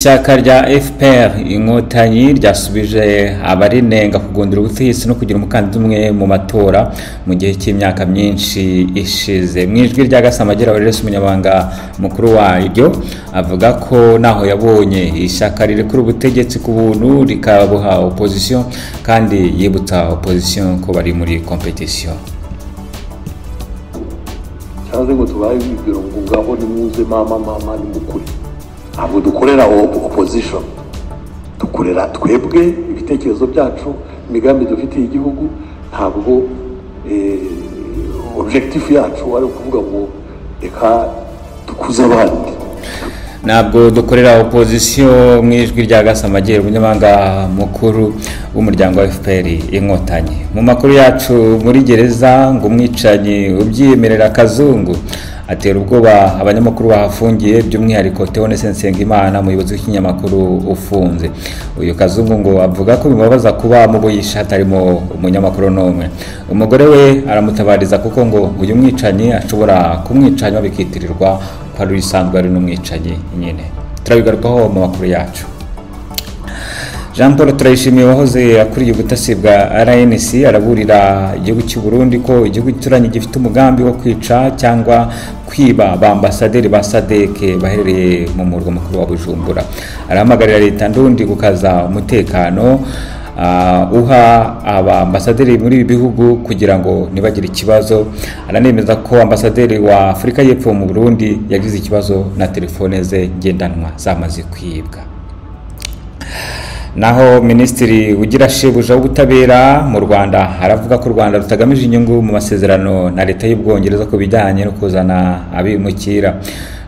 Ishyaka rya FPR Inkotanyi ryasubije abarinenga kugundira ubutegetsi no kugira umukandida umwe mu matora mu gihe cy'imyaka myinshi ishize. Mu ijwi rya Gasamagera Walesi umunyabanga mukuru waryo avuga ko naho yabonye ishyaka rirekura ubutegetsi ku buntu rikabuha opposition kandi yibutsa opposition ko bari muri competition. Cyaze ngo tubaye bibwira ngo ngaho ni muze mama ni mukuri. Abo dukorera opposition, dukorera twebwe ibitekerezo byacu, imigambi dufitiye igihugu, ntabwo objectif yacu ari ukuvuga ngo reka dukuze abandi. Ntabwo dukorera opposition mu ijwi rya Gasamagera umunyamabanga mukuru w'umuryango wa FPR Inkotanyi. Mu makuru yacu muri gereza ngo umwicanyi ubyiyemerera Kazungu atera ubwoba abanyamakuru bahafungiye by'umwihariko Theoneste Nsengimana umuyobozi w'ikinyamakuru ufunze. Uyu Kazungu ngo avuga ko bimubabaza kuba mu buyisha hatarimo umunyamakuru n'umwe. Umugore we aramutabariza kuko ngo uyu mwicanyi ashobora kumwicanya bikitirirwa ko ari isanzwe ari n'umwicanyi nyine. Turabigarukaho mu makuru yacu. Jean Paul Turayishimiye wahoze akuriye ubutasi bwa RNC araburira igihugu cy'u Burundi ko igihugu gituranye gifite umugambi wo kwica cyangwa kwiba ba ambasaderi ba SADC baherereye mu murwa mukuru wa Bujumbura. Arahamagarira leta ndundi gukaza umutekano uha aba ambasaderi muri ibi bihugu kugira ngo nibagire ikibazo. Aranemeza ko ambasaderi wa Afrika y'Epfo mu Burundi yagize ikibazo na telefone ze ngendanwa zamaze kwibwa. Naho Minisitiri ugira shebuja w'ubutabera mu Rwanda aravuga ko u Rwanda rutagamije inyungu mu masezerano na leta y'Ubwongereza ko bijyanye no kuzana abimukira.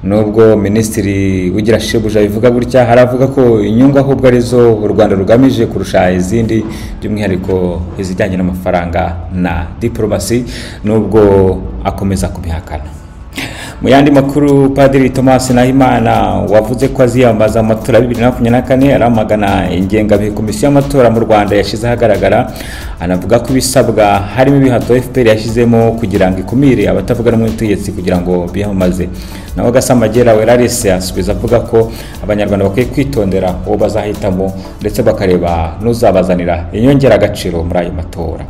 Nubwo Minisitiri ugira shebuja bivuga gutya, haravuga ko inyungu ahubwo arizo u Rwanda rugamije kurusha izindi, by'umwihariko izijyanye n'amafaranga na diplomasi, nubwo akomeza kubihakana. Mu yandi makuru, Padiri Thomas Nahimana wavuze ko aziyambaza amatora ya 2024 aramagana ingengabihe komisiyo y'amatora mu Rwanda yashize ahagaragara. Anavuga ko ibisabwa harimo ibihato FPR yashizemo kugira ngo ikumire abatavuga n'umutegetsi kugira ngo biyamamaze. Naho Gasamagera Walesi asubiza avuga ko abanyarwanda bakwiye kwitondera uwo bazahitamo ndetse bakareba n'uzabazanira inyongera agaciro muri ayo matora.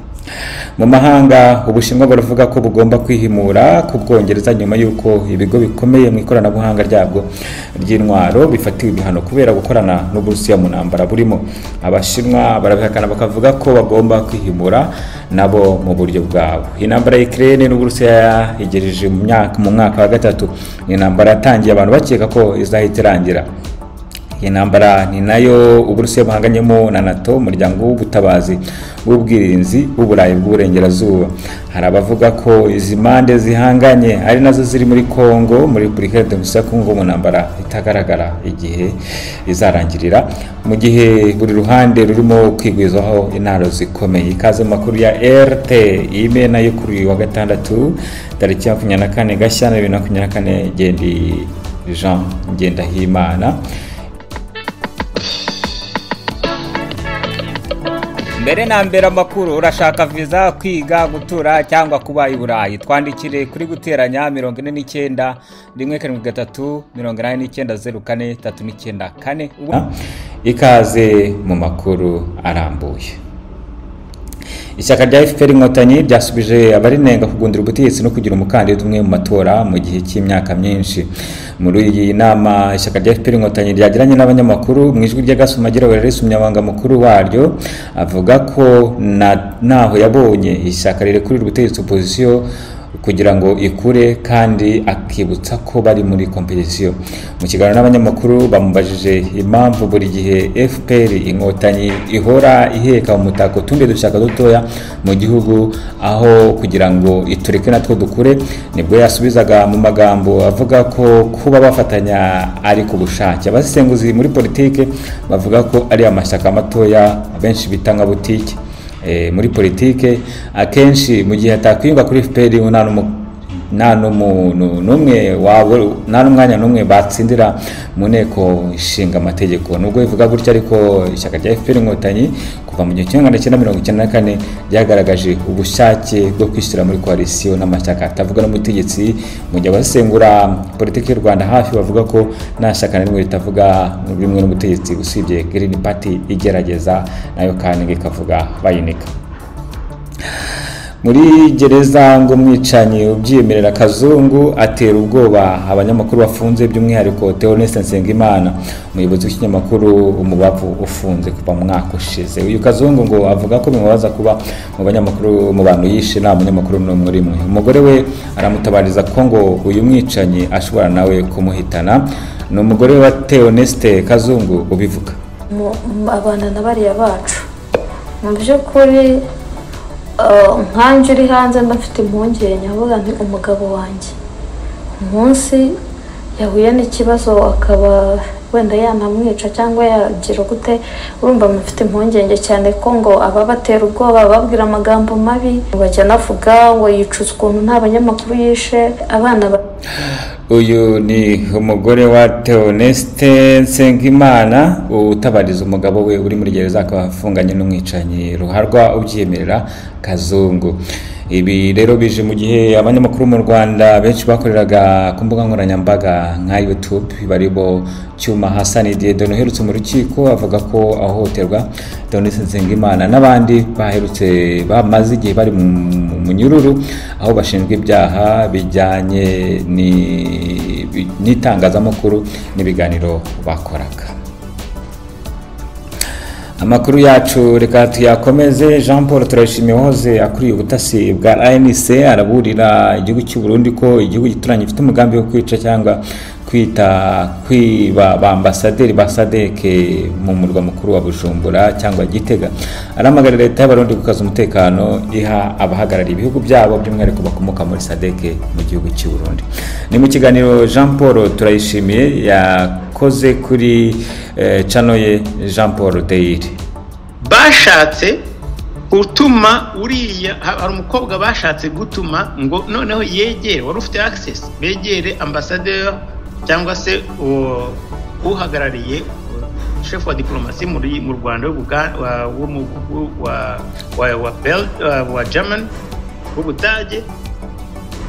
Mu mahanga, Ubushinwa baravuga ko bugomba kwihimura ku Bwongereza nyuma yuko ibigo bikomeye mu ikoranabuhanga ryabwo ry'intwaro bifatiwe ibihano kubera gukorana n'Uburusiya mu ntambara burimo. Abashinwa barabihakana bakavuga ko bagomba kwihimura nabo mu buryo bwabo. Intambara ya Ukraine n'Uburusiya igejeje mu mwaka wa gatatu. Intambara yatangiye abantu bakeka ko izahita irangira. Iyi ntambara ni nayo Uburusiya buhanganyemo na NATO, umuryango w'ubutabazi w'ubwirinzi w'Uburayi bw'Uburengerazuba. Hari abavuga ko izi mande zihanganye ari nazo ziri muri Kongo, muri Repubulika ya Demokarasi ya Kongo, mu ntambara itagaragara igihe izarangirira, mu gihe buri ruhande rurimo kwigwizaho intaro zikomeye. Ikaze makuru ya RT ime nayo kuri wa gatandatu tariki ya 24 Gashyantare 2024. Gendi Jean Ngendahimana. Mbere na mbere amakuru, urashaka visa, kwiga, gutura cyangwa kuba i Burayi, twandikire kuri guteranya 49 173 8904 ikaze mu makuru arambuye. Ishyaka rya FPR Inkotanyi ryasubije abarinenga kugundira ubutegetsi no kugira umukandida umwe mu matora mu gihe cy'imyaka myinshi. Muri iyi nama ishyaka rya FPR Inkotanyi ryagiranye n'abanyamakuru mu ijwi rya Gasamagera Walesi umunyamabanga mukuru waryo avuga ko naho yabonye ishyaka rirekurira ubutegetsi opposition kugira ngo ikure kandi akibutsa ko bari muri competition. Mu kiganiro n'abanyamakuru bamubajije impamvu buri gihe FPR Inkotanyi ihora iheka umutako tunde dushaka dutoya mu gihugu aho kugira ngo itureke natwo dukure, nibwo yasubizaga mu magambo avuga ko kuba bafatanya ari ku bushake. Abasenguzi muri politike bavuga ko ari amashyaka matoya benshi bitanga butike. Muri politike akenshi mu gihe atakwinga kuri FPR nta n'umwanya n'umwe batsindira mu nteko ishinga amategeko. Nubwo bivuga gutya ariko ishyaka rya FPR Inkotanyi kuva mu 1994 ryagaragaje ubushake bwo kwishyira muri koalisiyo n'amashyaka atavuga n'umutegetsi. Mu gihe abasengura politiki y'u Rwanda hafi bavuga ko nta shyaka na rimwe ritavuga bimwe n'umutegetsi usibye Green Party igerageza nayo kandi ikavuga bayinika. Muri gereza ngo mwicanyi ubyiyemerera Kazungu atera ubwoba abanyamakuru bafunze, by'umwihariko Theoneste Nsengimana, umuyobozi w'ikinyamakuru Umubavu ufunze kuva mu mwaka ushize. Uyu Kazungu ngo avuga ko bimubaza kuba mu banyamakuru mu bantu yishe nta munyamakuru n'umwe rimwe. Umugore we aramutabariza ko ngo uyu mwicanyi ashobora nawe kumuhitana. Ni umugore wa Theoneste Kazungu ubivuga. Abana n'abariya bacu mu by'ukuri nkanje uri hanze ndafite impungenge, avuga nti umugabo wanjye umunsi yahuye n'ikibazo akaba wenda yanamwica cyangwa yagira gute, urumva mufite impungenge cyane ko ngo aba batera ubwoba babwira amagambo mabi, bajya navuga ngo yicuza ukuntu nta banyamakuru yishe abana. Uyu ni umugore wa Theoneste Nsengimana utabariza umugabo we uri muri gereza akaba afunganye n'umwicanyi ruharwa ubyiyemerera Kazungu. Ibi rero bije mu gihe abanyamakuru mu Rwanda benshi bakoreraga ku mbuga nkoranyambaga nka YouTube baribo Cyuma Hassan Dieudonne uherutse mu rukiko avuga ko ahohoterwa Theoneste Nsengimana n'abandi baherutse bamaze igihe bari mu nyururu aho bashinzwe ibyaha bijyanye n'itangazamakuru n'ibiganiro bakoraga. Amakuru yacu reka tuyakomeze. Jean Paul Turayishimiye wahoze akuriye ubutasi bwa ANC araburira igihugu cy'u Burundi ko igihugu gituranye gifite umugambi wo kwica cyangwa kwiba ambasaderi ba SADC mu murwa mukuru wa Bujumbura cyangwa Gitega. Aramagarira leta y'Abarundi gukaza umutekano iha abahagarariye ibihugu byabo by'umwihariko bakomoka muri SADC mu gihugu cy'u Burundi. Ni mu kiganiro Jean Paul Turayishimiye yakoze kuri channel ye Jean Paul Deire. Bashatse gutuma uriya hari umukobwa bashatse gutuma ngo noneho yegere wari ufite access begere ambassadeur cyangwa se uhagarariye chef wa diplomasi mu Rwanda wa German w'Ubudage.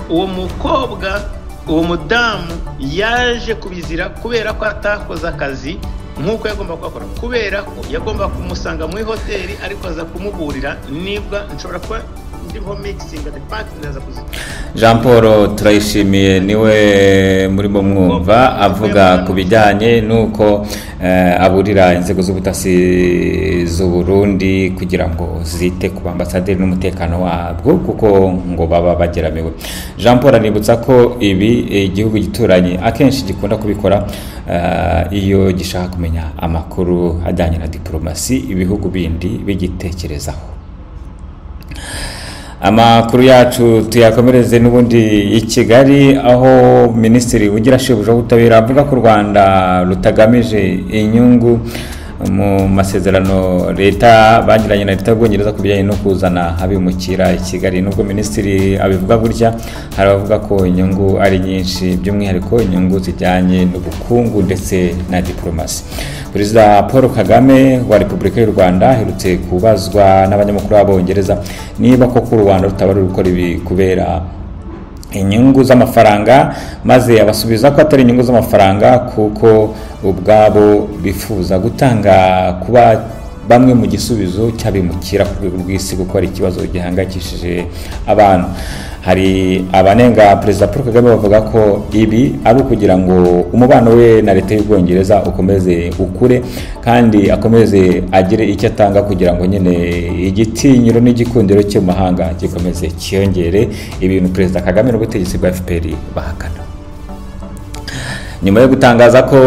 Uwo mukobwa uwo mudamu yaje kubizira kubera ko atakoze akazi nk'uko yagomba gukora, kubera ko yagomba kumusanga muri hoteli ariko aza kumuburira nibwa nshobora kuba ndimo mixing the partners akuzi. Jean Paul Turayishimiye niwe muri bo mwumva avuga kubijyanye nuko aburira inzego z'ubutasi z'u Burundi kugira ngo zite ku ambasaderi n'umutekano wabwo kuko ngo baba bageramiwe. Jean Paul anibutsa ko ibi igihugu gituranye akenshi gikunda kubikora iyo gishaka kumenya amakuru ajyanye na diplomasi ibihugu bindi bigitekerezaho. Amakuru yacu tuyakomereze n'ubundi i Kigali aho Minisitiri ugira shebuja w'ubutabera avuga ko u Rwanda rutagamije inyungu mu masezerano leta bagiranye na leta y'Ubwongereza kubijyanye no kuzana abimukira i Kigali. Nubwo Minisitiri abivuga gutya hari abavuga ko inyungu ari nyinshi, by'umwihariko inyungu zijyanye n'ubukungu ndetse na diplomasi. Perezida Paul Kagame wa Repubulika y'u Rwanda aherutse kubazwa n'abanyamakuru b'Abongereza niba koko u Rwanda rutabara gukora ibi kubera inyungu z'amafaranga, maze abasubiza ko atari inyungu z'amafaranga kuko ubwabo bifuza gutanga kuba bamwe mu gisubizo cy'abimukira ku rwego rw'isi kuko ari ikibazo gihangayikishije abantu. Hari abanenga Perezida Paul Kagame bavuga ko ibi ari ukugira ngo umubano we na leta y'Ubwongereza ukomeze ukure kandi akomeze agire icyo atanga kugira ngo nyine igitinyiro n'igikundiro cyo mahanga gikomeze kiyongere, ibintu Perezida Kagame n'ubutegetsi bwa FPR bahakana. nyuma yo gutangaza ko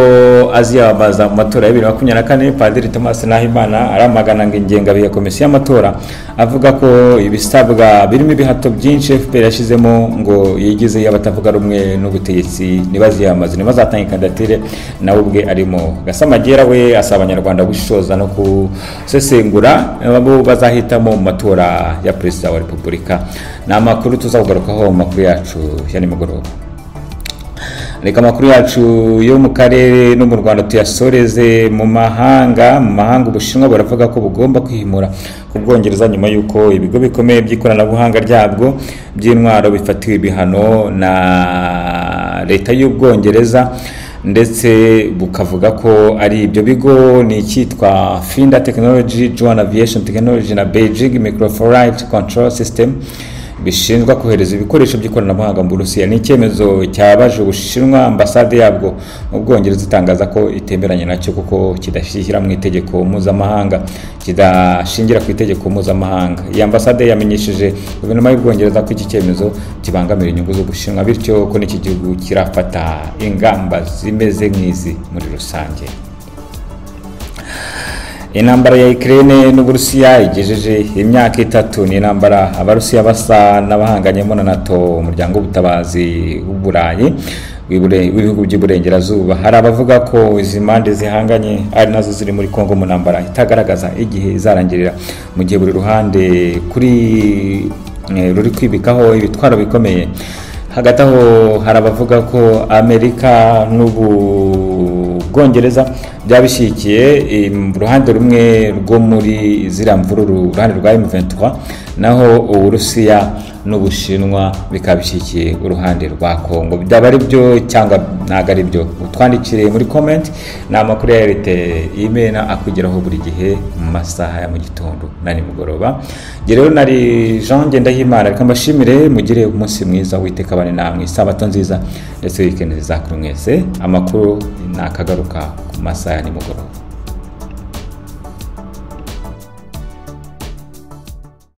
aziyamamaza mu matora ya 2024, Padiri Thomas Nahimana aramagana ngo ingengabihe ya komisiyo y'amatora avuga ko ibisabwa birimo ibihato byinshi FPR yashizemo ngo yigize y'abatavuga rumwe n'ubutegetsi nibaziyamamaza nibazatanga kandidatire nawe ubwe arimo. Gasamagera we asaba abanyarwanda gushoza no kusesengura abo bazahitamo mu matora ya Perezida wa Repubulika. Ni amakuru tuzakugarukaho mu makuru yacu ya nimugoroba. Reka amakuru yacu yo mu karere no mu Rwanda tuyasoreze mu mahanga. Ubushinwa buravuga ko bugomba kwihimura ku Bwongereza nyuma yuko ibigo bikomeye by'ikoranabuhanga ryabwo by'intwaro bifatiwe ibihano na leta y'Ubwongereza, ndetse bukavuga ko ari ibyo bigo ni icyitwa Finda Technology, Joan Aviation Technology na Beijing Microflight Control System bishinzwa kohereza ibikoresho by'ikoranabuhanga mu Burusiya. Ni icyemezo cyabaje Ubushinwa. Ambasade yabwo mu Bwongereza itangaza ko itemeranye nacyo kuko kidashyira mu itegeko mpuzamahanga, kidashingira ku itegeko mpuzamahanga. Iyi ambasade yamenyesheje guverinoma y'Ubwongereza ko iki cyemezo kibangamira inyungu z'Ubushinwa, bityo ko n'iki gihugu kirafata ingamba zimeze nk'izi muri rusange. Intambara ya Ukraine n'Uburusiya igejeje imyaka 3. Ni intambara Abarusiya basa n'abahanganyemo na NATO, umuryango w'ubutabazi w'Uburayi w'ibihugu by'Iburengerazuba. Hari abavuga ko izi mande zihanganye ari nazo ziri muri Kongo mu ntambara itagaragaza igihe izarangirira, mu gihe buri ruhande ruri kwibikaho ibitwaro bikomeye. Hagati aho hari abavuga ko Amerika n'Ubwongereza byabishyikiye uruhande rumwe rwo muri ziriya mvururu, uruhande rwa M23, naho Uburusiya n'Ubushinwa bikabishyikiye uruhande rwa Kongo. Byaba ari byo cyangwa ntago ari byo? Utwandikire muri comment. Ni amakuru ya RT imena akugeraho buri gihe mu masaha ya mu gitondo na nimugoroba. Rero nari Jean Ngendahimana, reka mbashimire, mugire umunsi mwiza, witeka bane namwe, isabato nziza ndetse weekend nziza kuri mwese. Amakuru nakagaruka ku masaha ya nimugoroba.